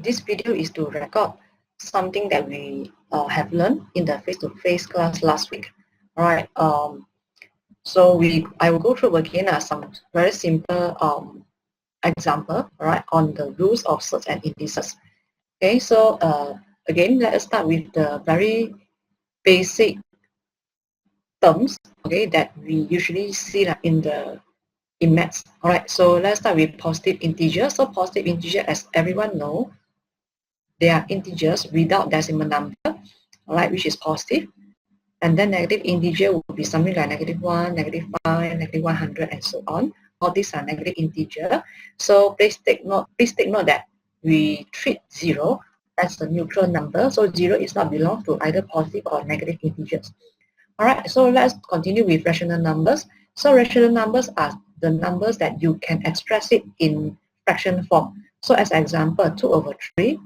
this video is to record something that we have learned in the face-to-face class last week. All right. So I will go through again some very simple example, all right, on the rules of search and indices. Okay. So again, let us start with the very basic terms, okay, that we usually see in maths. All right. So let's start with positive integers. So positive integer, as everyone knows, they are integers without decimal number, all right, which is positive. And then negative integer will be something like -1, -5, -100, and so on. All these are negative integer. So please take note that we treat 0 as a neutral number. So 0 is not belong to either positive or negative integers. All right, so let's continue with rational numbers. So rational numbers are the numbers that you can express it in fraction form. So as example, 2/3.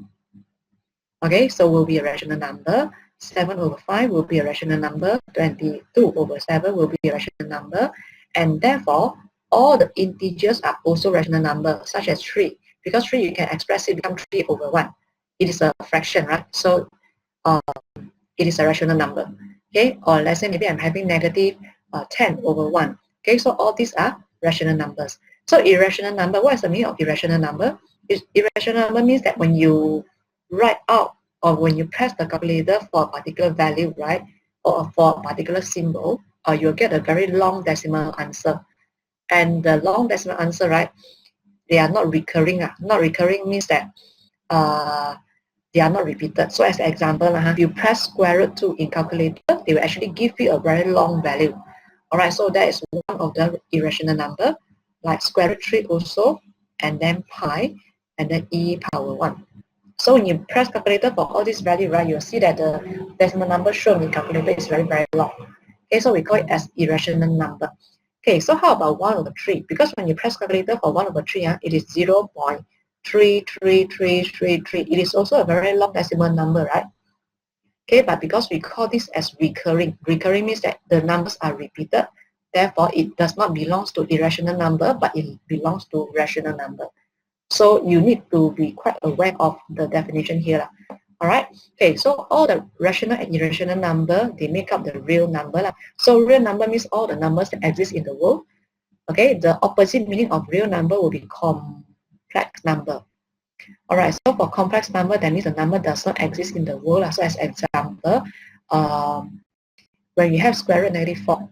Okay, so will be a rational number. 7/5 will be a rational number. 22/7 will be a rational number. And therefore, all the integers are also rational numbers, such as 3. Because 3, you can express it become 3/1. It is a fraction, right? So it is a rational number. Okay, or let's say maybe I'm having negative 10/1. Okay, so all these are rational numbers. So irrational number, what is the meaning of irrational number? Irrational number means that when you write out or when you press the calculator for a particular value, right, or for a particular symbol, you'll get a very long decimal answer. And the long decimal answer, right, they are not recurring. Not recurring means that they are not repeated. So as an example, if you press square root 2 in calculator, they will actually give you a very long value. All right, so that is one of the irrational number, like square root 3 also, and then pi, and then e power 1. So when you press calculator for all these value, right, you'll see that the decimal number shown in calculator is very, very long. Okay, so we call it as irrational number. Okay, so how about 1/3? Because when you press calculator for 1/3, it is 0.33333. It is also a very long decimal number, right? Okay, but because we call this as recurring, recurring means that the numbers are repeated. Therefore, it does not belong to irrational number, but it belongs to rational number. So you need to be quite aware of the definition here. All right. Okay. So all the rational and irrational number, they make up the real number. So real number means all the numbers that exist in the world. Okay. The opposite meaning of real number will be complex number. All right. So for complex number, that means the number does not exist in the world. So as example, when you have square root -4,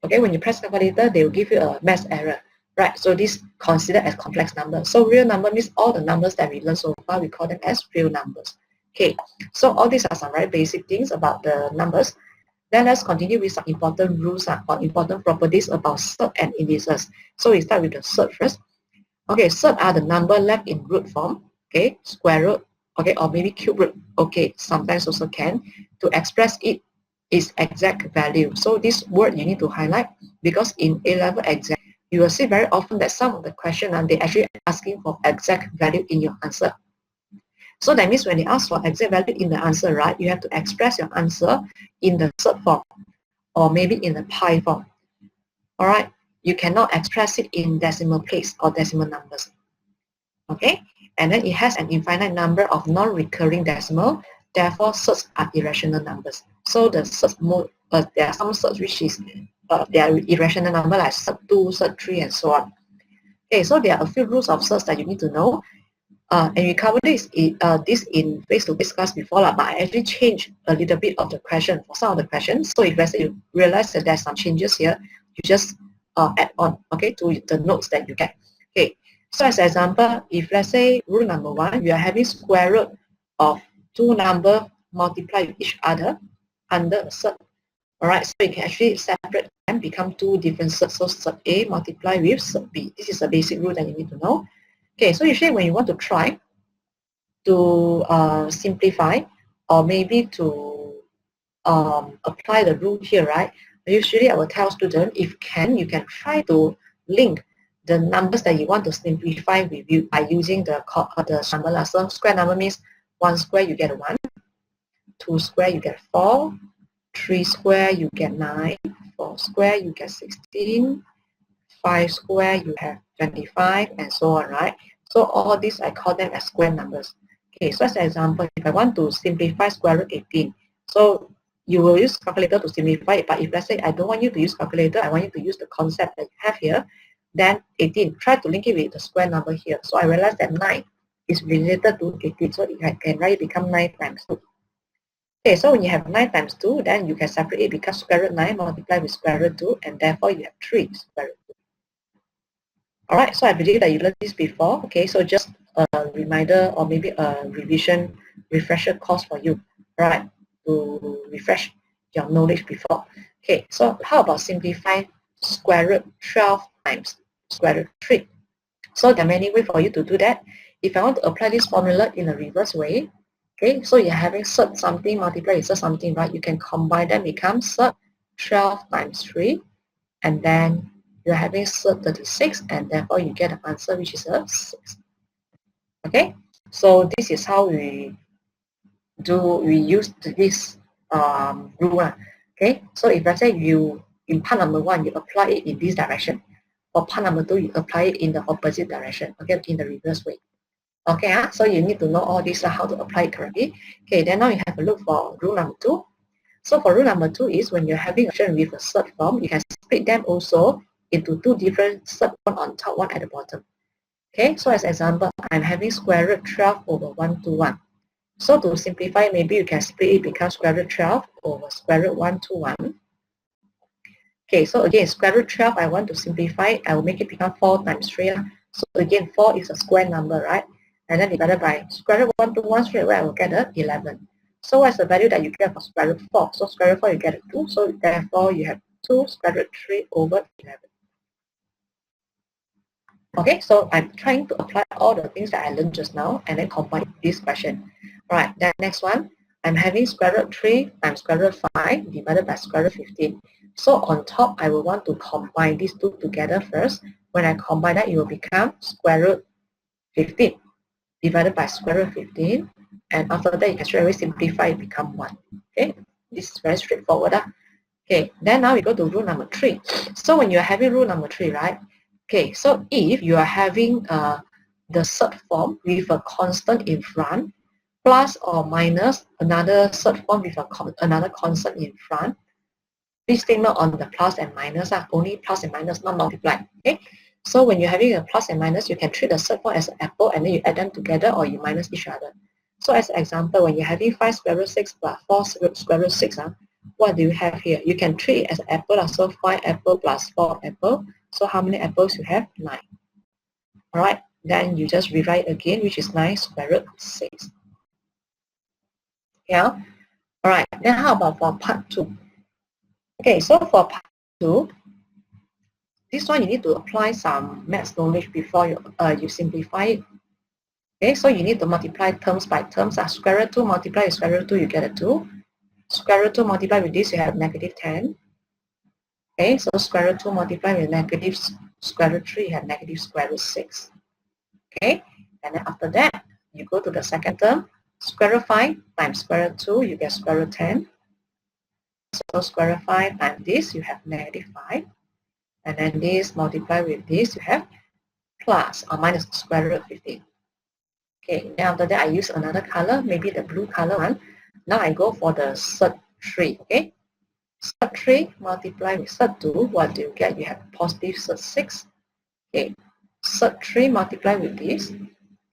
okay, when you press calculator, they will give you a math error. Right, so this considered as complex number. So real number means all the numbers that we learned so far, we call them as real numbers. Okay, so all these are some very basic things about the numbers. Then let's continue with some important rules or important properties about surd and indices. So we start with the surd first. Okay, surd are the number left in root form, okay, square root, okay, or maybe cube root, okay, sometimes also can, to express it is exact value. So this word you need to highlight because in A-level exam, you will see very often that some of the questions they actually asking for exact value in your answer. So that means when they ask for exact value in the answer, right, you have to express your answer in the surd form or maybe in the pi form. All right, you cannot express it in decimal place or decimal numbers. Okay, and then it has an infinite number of non-recurring decimal. Therefore, surds are irrational numbers. So the surds there are some surds which is they are irrational number like surd 2, surd 3, and so on. Okay, so there are a few rules of surds that you need to know. And we covered this in face-to-face class before, but I actually changed a little bit of the question for some of the questions. So if let's say you realize that there's some changes here, you just add on, okay, to the notes that you get. Okay, so as an example, if let's say rule number 1, you are having square root of 2 numbers multiply with each other under a surd. All right, so you can actually separate them, become 2 different surds. So surd A multiply with surd B. This is a basic rule that you need to know. Okay, so usually when you want to try to simplify or maybe to apply the rule here, right? Usually I will tell students, if can, you can try to link the numbers that you want to simplify with you by using the number. So square number means 1 square you get 1, 2 square you get 4, 3 square you get 9, 4 square you get 16, 5 square you have 25, and so on, right? So all these I call them as square numbers. Okay, so as an example, if I want to simplify square root 18, so you will use calculator to simplify it, but if let's say I don't want you to use calculator, I want you to use the concept that you have here, then 18, try to link it with the square number here. So I realized that 9 is related to 18, so I can write it become 9 times 2. Okay, so when you have 9 times 2, then you can separate it because square root 9 multiplied with square root 2, and therefore you have 3 square root 2. Alright, so I believe that you learned this before. Okay, so just a reminder or maybe a revision, refresher course for you, right, to refresh your knowledge before. Okay, so how about simplify square root 12 times square root 3? So there are many ways for you to do that. If I want to apply this formula in a reverse way, okay, so you're having cert something multiplied with cert something, right? You can combine them, become cert 12 times 3, and then you're having cert 36, and therefore you get an answer which is a 6. Okay, so this is how we use this rule. Okay, so if let's say you in part number 1 you apply it in this direction, for part number 2 you apply it in the opposite direction, okay, in the reverse way. Okay, so you need to know all this, how to apply it correctly. Okay, then now you have a look for rule number 2. So for rule number 2 is when you're having a question with a cert form, you can split them also into 2 different cert, one on top, one at the bottom. Okay, so as example, I'm having square root 12 over 121. So to simplify, maybe you can split it become square root 12 over square root 121. Okay, so again, square root 12, I want to simplify, I will make it become 4 times 3. So again, 4 is a square number, right? And then divided by square root 121 straight away, I will get a 11. So what's the value that you get for square root 4? So square root 4, you get a 2. So therefore, you have 2 square root 3 over 11. Okay, so I'm trying to apply all the things that I learned just now and then combine this question. All right, then next one, I'm having square root 3 times square root 5 divided by square root 15. So on top, I will want to combine these two together first. When I combine that, it will become square root 15 divided by square root 15. And after that, you can straight away simplify it, become 1. Okay, this is very straightforward. Okay, then now we go to rule number 3. So when you're having rule number 3, right? Okay, so if you are having the cert form with a constant in front, plus or minus another cert form with another constant in front, please take note on the plus and minus, only plus and minus, not multiply. Okay, so when you're having a plus and minus, you can treat the cert form as an apple and then you add them together or you minus each other. So as an example, when you're having 5 square root 6 plus 4 square root 6, what do you have here? You can treat it as an apple, so 5 apple plus 4 apple. So how many apples you have? 9. All right, then you just rewrite again, which is 9 square root 6. Yeah. All right, then how about for part 2? Okay, so for part 2, this one you need to apply some maths knowledge before you simplify it. Okay, so you need to multiply terms by terms. Square root 2 multiply with square root 2, you get a 2. Square root 2 multiply with this, you have negative 10. Okay, so square root 2 multiply with negative square root 3, you have negative square root 6. Okay, and then after that, you go to the second term, square root 5 times square root 2, you get square root 10. So square root 5 times this, you have negative 5. And then this multiply with this, you have plus or minus square root 15. Okay, then after that, I use another color, maybe the blue color one. Now I go for the cert 3, okay? Cert 3 multiply with cert 2, what do you get? You have positive cert 6. Okay, cert 3 multiply with this.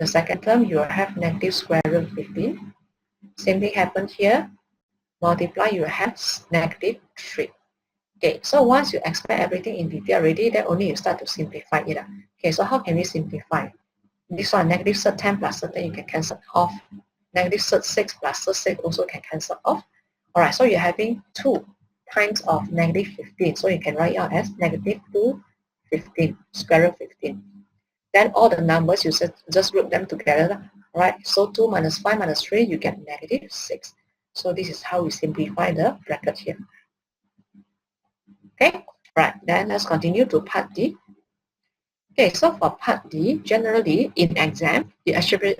The second term, you will have negative square root 15. Same thing happened here. Multiply, you have negative 3. Okay, so once you explain everything in detail already, then only you start to simplify it. Okay, so how can we simplify? This one, negative cert 10 plus cert 10, you can cancel off. Negative cert 6 plus cert 6 also can cancel off. All right, so you're having 2 times of negative 15. So you can write out as negative 2, 15, square root 15. Then all the numbers, you just group them together. All right, so 2 minus 5 minus 3, you get negative 6. So this is how we simplify the bracket here. Okay, right, then let's continue to part D. Okay, so for part D, generally in exam,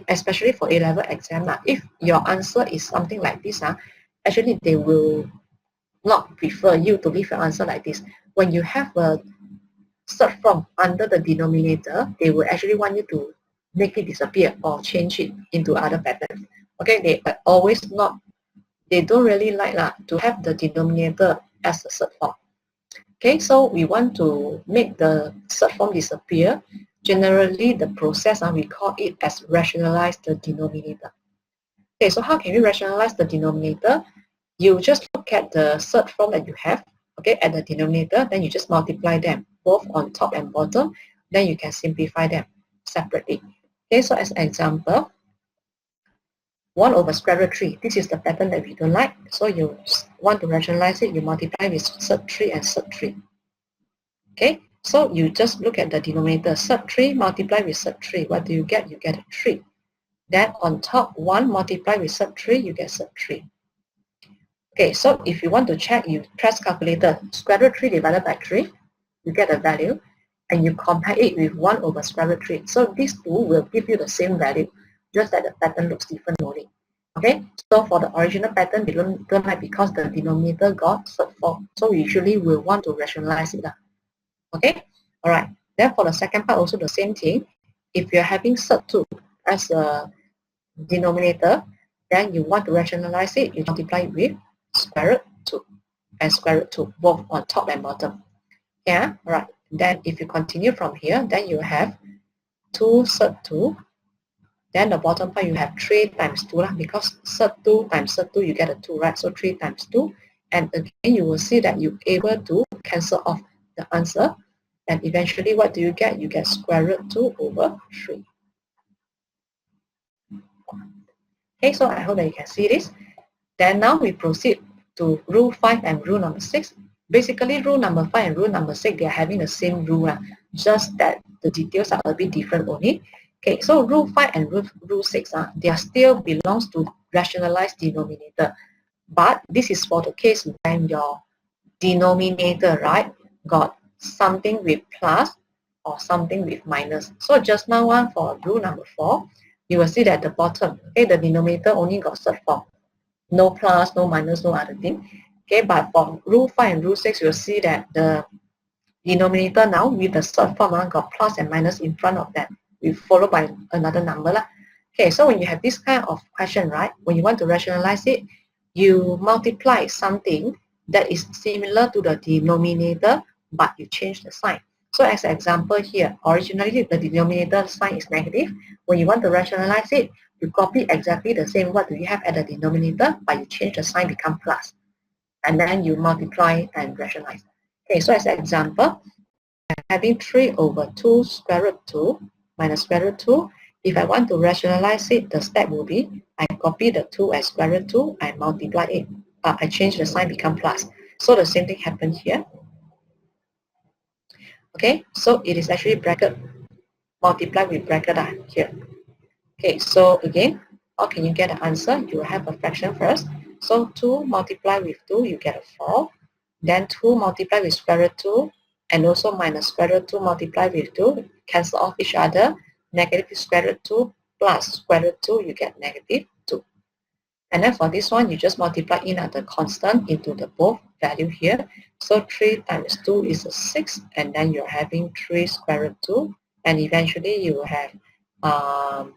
especially for A-level exam, if your answer is something like this, actually they will not prefer you to leave your answer like this. When you have a cert form under the denominator, they will actually want you to make it disappear or change it into other patterns. Okay, they always not, they don't really like to have the denominator as a cert form. Okay, so we want to make the cert form disappear. Generally, the process, we call it as rationalize the denominator. Okay, so how can we rationalize the denominator? You just look at the cert form that you have, okay, at the denominator, then you just multiply them both on top and bottom, then you can simplify them separately. Okay, so as an example, 1 over square root 3. This is the pattern that we don't like. So you want to rationalize it, you multiply with cert 3 and cert 3. Okay, so you just look at the denominator, cert 3 multiply with cert 3. What do you get? You get 3. Then on top, 1 multiply with cert 3, you get cert 3. Okay, so if you want to check, you press calculator, square root 3 divided by 3, you get a value, and you compare it with 1 over square root 3. So these two will give you the same value, just that the pattern looks different only. Okay, so for the original pattern, we don't like because the denominator got cert form. So we usually will want to rationalize it. Okay, all right. Then for the second part, also the same thing. If you're having cert 2 as a denominator, then you want to rationalize it, you multiply it with square root 2 and square root 2, both on top and bottom. Yeah, all right. Then if you continue from here, then you have 2 cert 2. Then the bottom part you have 3 times 2 because cert 2 times cert 2 you get a 2, right? So 3 times 2. And again, you will see that you're able to cancel off the answer. And eventually, what do you get? You get square root 2 over 3. Okay, so I hope that you can see this. Then now we proceed to rule 5 and rule number 6. Basically, rule number 5 and rule number 6, they are having the same rule, just that the details are a bit different only. Okay, so rule 5 and rule 6, they are still belongs to rationalized denominator. But this is for the case when your denominator, right, got something with plus or something with minus. So just now for rule number 4, you will see that the bottom, okay, the denominator only got cert form. No plus, no minus, no other thing. Okay, but for rule 5 and rule 6, you'll see that the denominator now with the cert form got plus and minus in front of that, followed by another number. Okay, so when you have this kind of question, right, when you want to rationalize it, you multiply something that is similar to the denominator, but you change the sign. So as an example here, originally the denominator sign is negative. When you want to rationalize it, you copy exactly the same what do you have at the denominator, but you change the sign become plus. And then you multiply and rationalize. Okay, so as an example, I'm having 3 over 2 square root 2 minus square root 2. If I want to rationalize it, the step will be, I copy the 2 as square root 2, I multiply it. I change the sign become plus. So the same thing happened here. Okay, so it is actually bracket, multiply with bracket here. Okay, so again, how can you get an answer? You have a fraction first. So 2 multiply with 2, you get a 4. Then 2 multiply with square root 2, and also minus square root 2 multiply with 2, cancel off each other. Negative square root 2 plus square root 2, you get negative 2. And then for this one, you just multiply in the constant into the both value here. So 3 times 2 is a 6, and then you're having 3 square root 2, and eventually you will have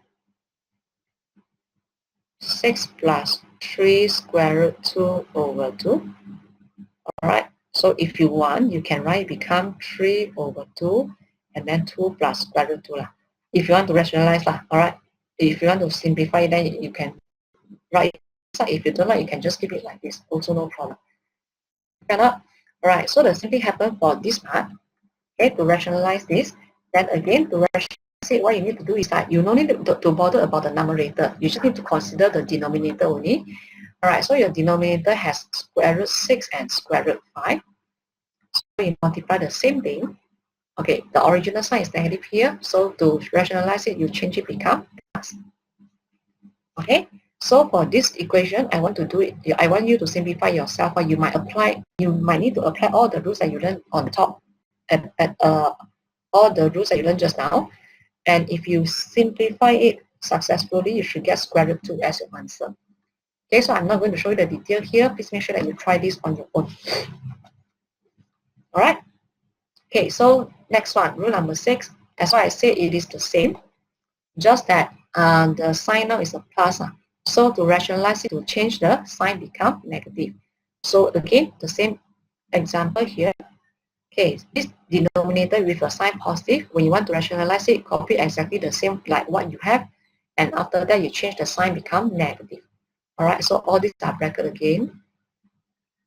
6 plus 3 square root 2 over 2. Alright, so if you want, you can write become 3 over 2 and then 2 plus square root 2. If you want to rationalize, alright. If you want to simplify, then you can write it. If you don't like, you can just keep it like this. Also no problem. Cannot? Alright, so the same thing happened for this part. Okay, to rationalize this. Then again, to rationalize it, what you need to do is that you don't need to bother about the numerator. You just need to consider the denominator only. Alright, so your denominator has square root 6 and square root 5. So you multiply the same thing. Okay, the original sign is negative here. So to rationalize it, you change it become plus. Okay, so for this equation, I want to do it. I want you to simplify yourself. Or you might need to apply all the rules that you learned on top at all the rules that you learned just now. And if you simplify it successfully, you should get square root 2 as your answer. Okay, so I'm not going to show you the detail here. Please make sure that you try this on your own. All right. Okay, so next one, rule number 6. As what I said, it is the same. Just that the sign now is a plus. So to rationalize it, to change the sign become negative. So again, the same example here. Okay, this denominator with a sign positive, when you want to rationalize it, copy exactly the same like what you have, and after that you change the sign become negative. All right, so all these are bracket again.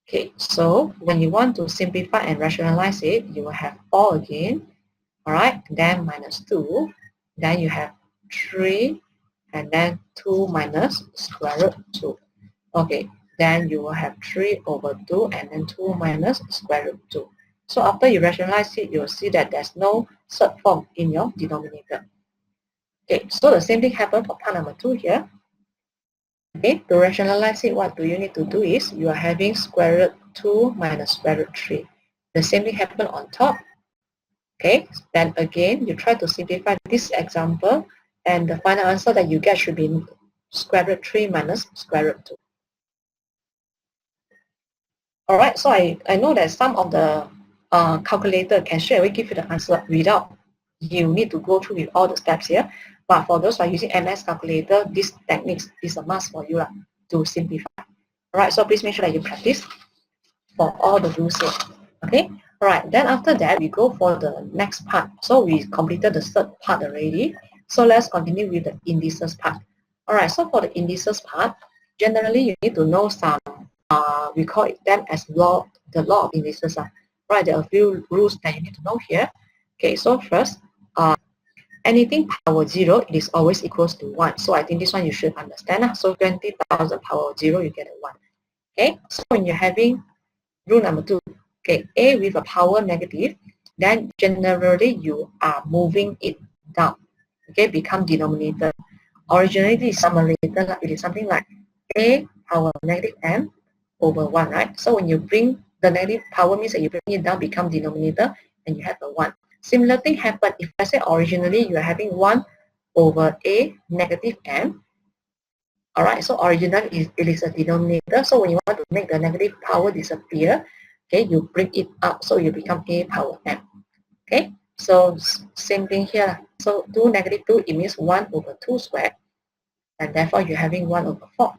Okay, so when you want to simplify and rationalize it, you will have 4 again. All right, then minus 2, then you have 3, and then 2 minus square root 2. Okay, then you will have 3 over 2, and then 2 minus square root 2. So after you rationalize it, you'll see that there's no third form in your denominator. Okay, so the same thing happened for part number 2 here. Okay, to rationalize it, what do you need to do is you are having square root 2 minus square root 3. The same thing happened on top. Okay, then again, you try to simplify this example, and the final answer that you get should be square root 3 minus square root 2. All right, so I know that some of the calculator can straight away give you the answer without you need to go through with all the steps here. But for those who are using MS calculator, this technique is a must for you to simplify. All right, so please make sure that you practice for all the rules here. Okay, all right, then after that, we go for the next part. So we completed the third part already. So let's continue with the indices part. All right, so for the indices part, generally you need to know some, we call them as the law of indices. Right, there are a few rules that you need to know here. Okay, so first, anything power 0, it is always equals to 1. So I think this one you should understand. So 20,000 power 0, you get a 1. Okay, so when you're having rule number 2, okay, A with a power negative, then generally you are moving it down. Okay, become denominator. Originally, this is numerator, it is something like A power negative m over 1, right? So when you bring the negative power means that you bring it down, become denominator, and you have a 1. Similar thing happen if let's say originally you are having 1 over A negative m. All right, so original it is a denominator. So when you want to make the negative power disappear, okay, you bring it up, so you become A power m. Okay, so same thing here. So 2 negative 2, it means 1 over 2 squared, and therefore you're having 1 over 4.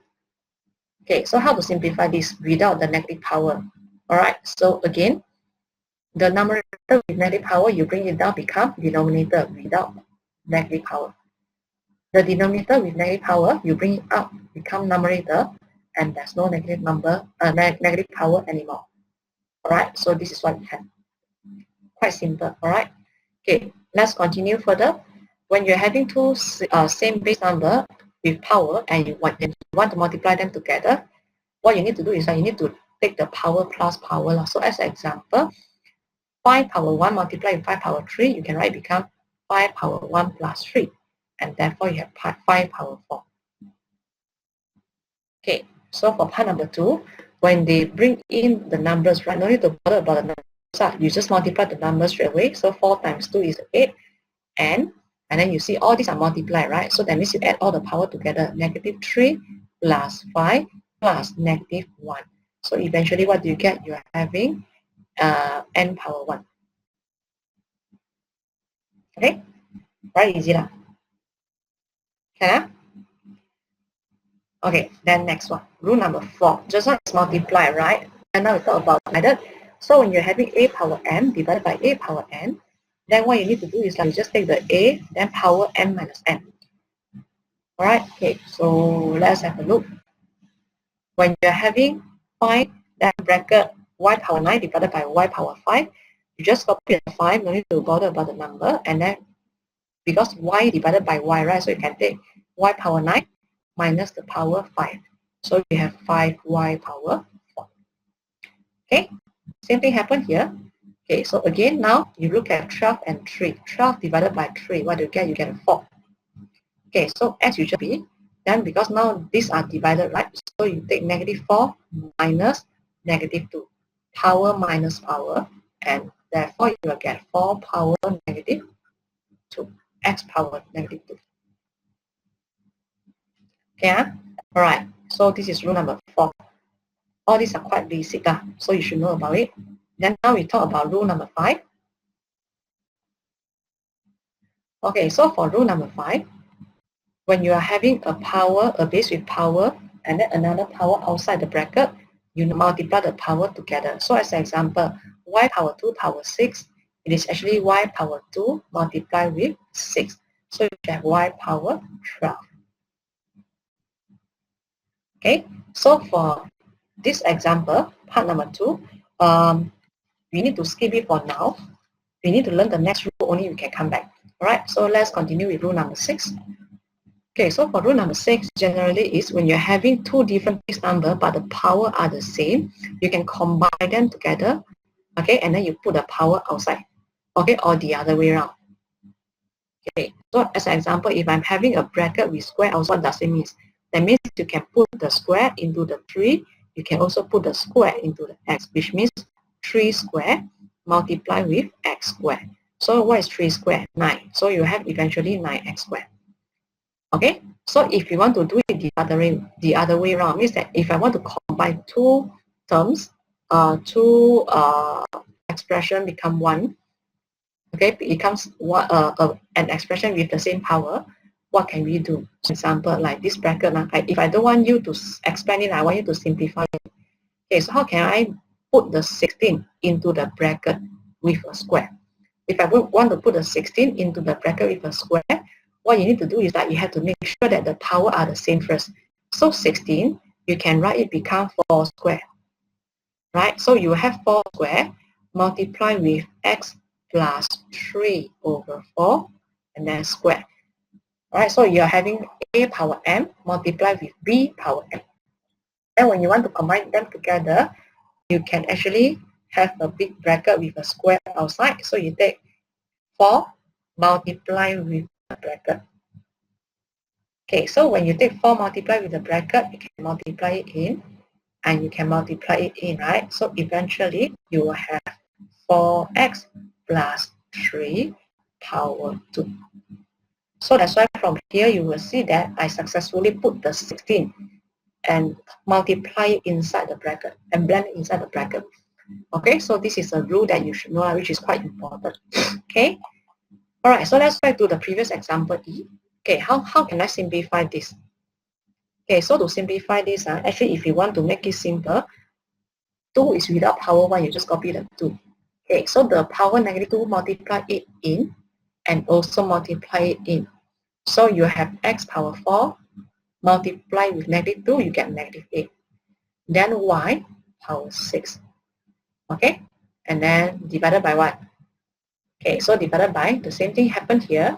Okay, so how to simplify this without the negative power? All right, so again, the numerator with negative power, you bring it down, become denominator without negative power. The denominator with negative power, you bring it up, become numerator, and there's no negative number, negative power anymore. All right, so this is what we have. Quite simple. All right. Okay, let's continue further. When you're having two same base number with power and you want to multiply them together, what you need to do is that you need to take the power plus power. So as an example, 5 power 1 multiplied with 5 power 3, you can write become 5 power 1 plus 3. And therefore you have 5 power 4. Okay, so for part number 2, when they bring in the numbers, right, no need to bother about the numbers. You just multiply the numbers straight away. So 4 times 2 is 8. And then you see all these are multiplied, right? So that means you add all the power together. Negative 3 plus 5 plus negative 1. So eventually what do you get? You're having n power 1. Okay? Very easy lah. Okay? Okay, then next one. Rule number 4. Just now it's multiply, right? And now we talk about divided. So when you're having a power n divided by a power n, then what you need to do is like you just take the a, then power n minus n. Alright, okay, so let's have a look. When you're having 5, then bracket y power 9 divided by y power 5, you just copy the 5, no need to bother about the number, and then because y divided by y, right, so you can take y power 9 minus the power 5. So you have 5y power 4. Okay, same thing happened here. Okay, so again, now you look at 12 and 3. 12 divided by 3, what do you get? You get a 4. Okay, so as usual be, then because now these are divided, right? So you take negative 4 minus negative 2. Power minus power, and therefore you will get 4 power negative 2. X power negative 2. Okay, alright, so this is rule number 4. All these are quite basic, so you should know about it. Then now we talk about rule number 5. Okay, so for rule number 5, when you are having a power, a base with power, and then another power outside the bracket, you multiply the power together. So as an example, y power 2 power 6, it is actually y power 2 multiplied with 6. So you have y power 12. Okay, so for this example, part number 2, we need to skip it for now. We need to learn the next rule, only we can come back. All right, so let's continue with rule number 6. Okay, so for rule number 6, generally is when you're having two different base numbers but the power are the same, you can combine them together, okay, and then you put the power outside, okay, or the other way around. Okay, so as an example, if I'm having a bracket with square outside, what does it mean? That means you can put the square into the 3, you can also put the square into the x, which means 3 square multiply with x square. So what is 3 square? 9. So you have eventually 9x square. Okay, so if you want to do it the other way around, means that if I want to combine two terms, two expression become one, okay, it becomes one, an expression with the same power. What can we do? For example, like this bracket, if I don't want you to expand it, I want you to simplify it. Okay, so how can I put the 16 into the bracket with a square? If I want to put a 16 into the bracket with a square, what you need to do is that you have to make sure that the power are the same first. So 16, you can write it become 4 square, right? So you have 4 square multiply with x plus 3 over 4 and then square. All right, so you're having a power m multiplied with b power m. And when you want to combine them together, you can actually have a big bracket with a square outside. So you take 4 multiply with the bracket. Okay, so when you take 4 multiply with the bracket, you can multiply it in and you can multiply it in, right? So eventually you will have 4x plus 3 power 2. So that's why from here you will see that I successfully put the 16 and multiply it inside the bracket and blend it inside the bracket. Okay, so this is a rule that you should know, which is quite important. Okay, all right, so let's back to the previous example E. Okay, how can I simplify this? Okay, so to simplify this, actually if you want to make it simple, 2 is without power 1, you just copy the 2. Okay, so the power negative 2 multiply it in and also multiply it in. So you have x power 4 multiply with negative 2, you get negative 8. Then y power 6. Okay, and then divided by what? Okay, so divided by, the same thing happened here.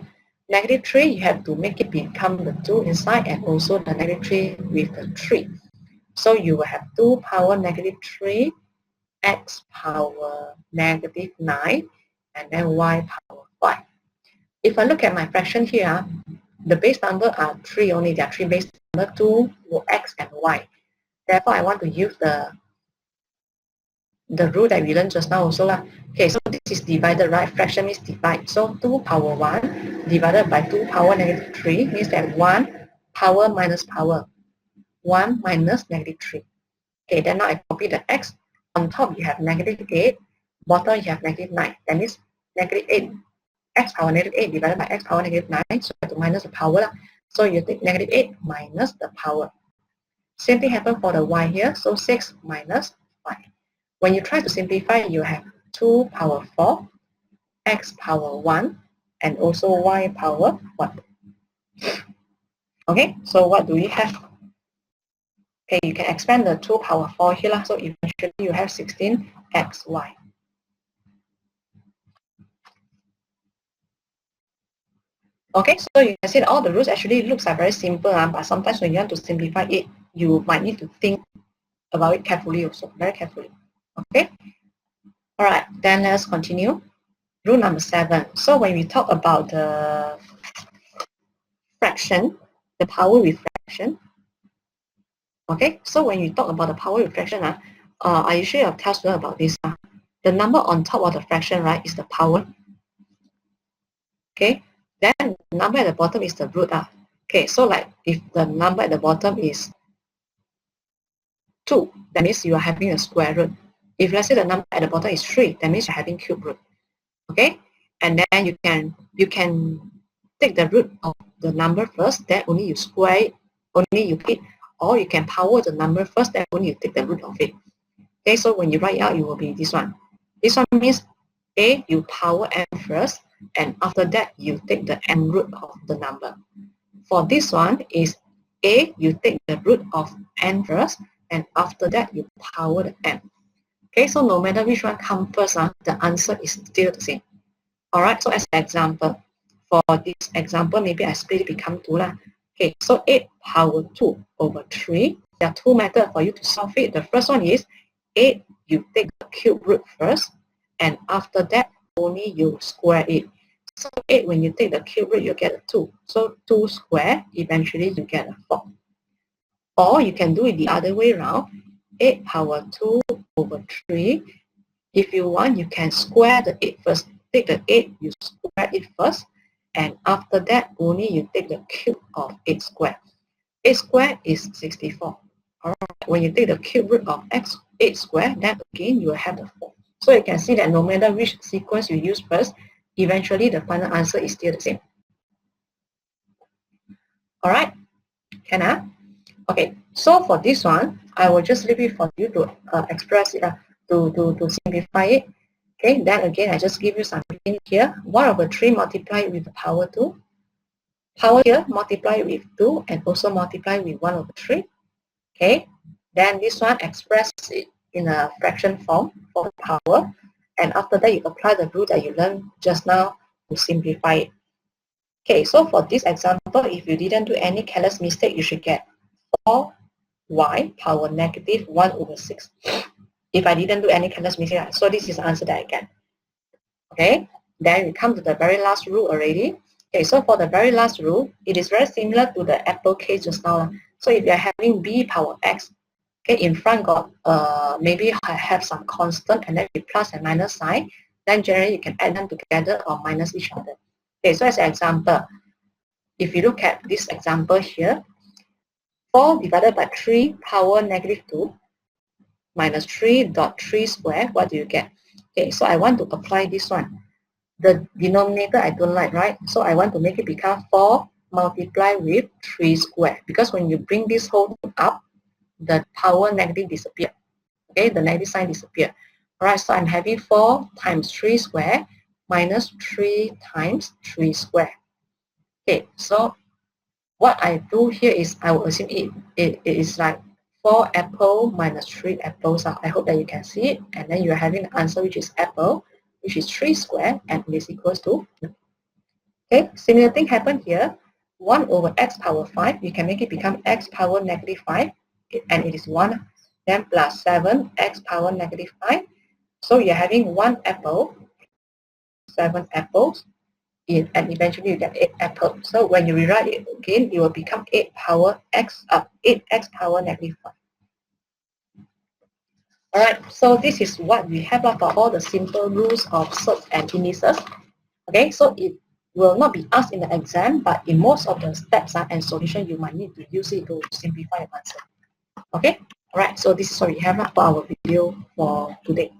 Negative 3, you have to make it become the 2 inside and also the negative 3 with the 3. So you will have 2 power negative 3, x power negative 9, and then y power 5. If I look at my fraction here, the base number are 3 only. There are 3 base number, 2, x, and y. Therefore, I want to use the rule that we learned just now also. Okay, so this is divided, right? Fraction means divide. So 2 power 1 divided by 2 power negative 3 means that 1 power minus power. 1 minus negative 3. Okay, then now I copy the x. On top you have negative 8. Bottom you have negative 9. That means negative 8. X power negative 8 divided by x power negative 9. So you have to minus the power. So you take negative 8 minus the power. Same thing happened for the y here. So 6 minus 5. When you try to simplify, you have 2 power 4, x power 1, and also y power 1. Okay, so what do we have? Okay, you can expand the 2 power 4 here. So eventually you have 16xy. Okay, so you can see that all the rules actually looks like very simple, but sometimes when you want to simplify it, you might need to think about it carefully also, very carefully. Okay, all right, then let's continue. Rule number 7. So when we talk about the fraction, the power with fraction, okay, so when you talk about the power with fraction, I usually tell students about this. The number on top of the fraction, right, is the power. Okay, then the number at the bottom is the root. Okay, so like if the number at the bottom is 2, that means you are having a square root. If let's say the number at the bottom is 3, that means you're having cube root. Okay, and then you can take the root of the number first, then only you square it, only you put it, or you can power the number first, then only you take the root of it. Okay, so when you write it out, it will be this one. This one means A, you power n first, and after that, you take the n root of the number. For this one is A, you take the root of n first, and after that, you power the n. Okay, so no matter which one comes first, the answer is still the same. All right, so as an example, for this example, maybe I split it become 2 lah. Okay, so 8 power 2 over 3. There are two methods for you to solve it. The first one is 8, you take the cube root first, and after that, only you square it. So 8, when you take the cube root, you get a 2. So 2 square, eventually you get a 4. Or you can do it the other way around. 8 power 2 over 3. If you want, you can square the 8 first. Take the 8, you square it first, and after that, only you take the cube of 8 square. 8 square is 64. Alright, when you take the cube root of 8 square, then again you will have the 4. So you can see that no matter which sequence you use first, eventually the final answer is still the same. Alright, can Okay, so for this one, I will just leave it for you to express it, to simplify it. Okay, then again, I just give you some hint here. 1 over 3 multiplied with the power 2. Power here, multiply with 2 and also multiply with 1 over 3. Okay, then this one expresses it in a fraction form for power. And after that, you apply the rule that you learned just now to simplify it. Okay, so for this example, if you didn't do any careless mistake, you should get 4y power negative 1 over 6. If I didn't do any careless mistake, so this is the answer that I get. Okay, then we come to the very last rule already. Okay, so for the very last rule, it is very similar to the apple case just now. So if you're having b power x, okay, in front got maybe I have some constant and then with plus and minus sign, then generally you can add them together or minus each other. Okay, so as an example, if you look at this example here, 4 divided by 3 power negative 2 minus 3 dot 3 square, what do you get? Okay, so I want to apply this one. The denominator I don't like, right? So I want to make it become 4 multiplied with 3 square. Because when you bring this whole thing up, the power negative disappear. Okay, the negative sign disappear. Alright, so I'm having 4 times 3 square minus 3 times 3 square. Okay, so what I do here is I will assume it is like 4 apple minus 3 apples. I hope that you can see it. And then you're having the answer which is apple, which is 3 square, and it is equals to 2. Okay, similar thing happened here. 1 over x power 5, you can make it become x power negative 5, and it is 1. Then plus 7 x power negative 5. So you're having 1 apple, 7 apples, and eventually you get 8 apples. So when you rewrite it again, it will become 8 power x 8x power negative 5. Alright, so this is what we have for all the simple rules of surds and indices. Okay, so it will not be asked in the exam, but in most of the steps and solution, you might need to use it to simplify your answer. Okay, alright, so this is what we have for our video for today.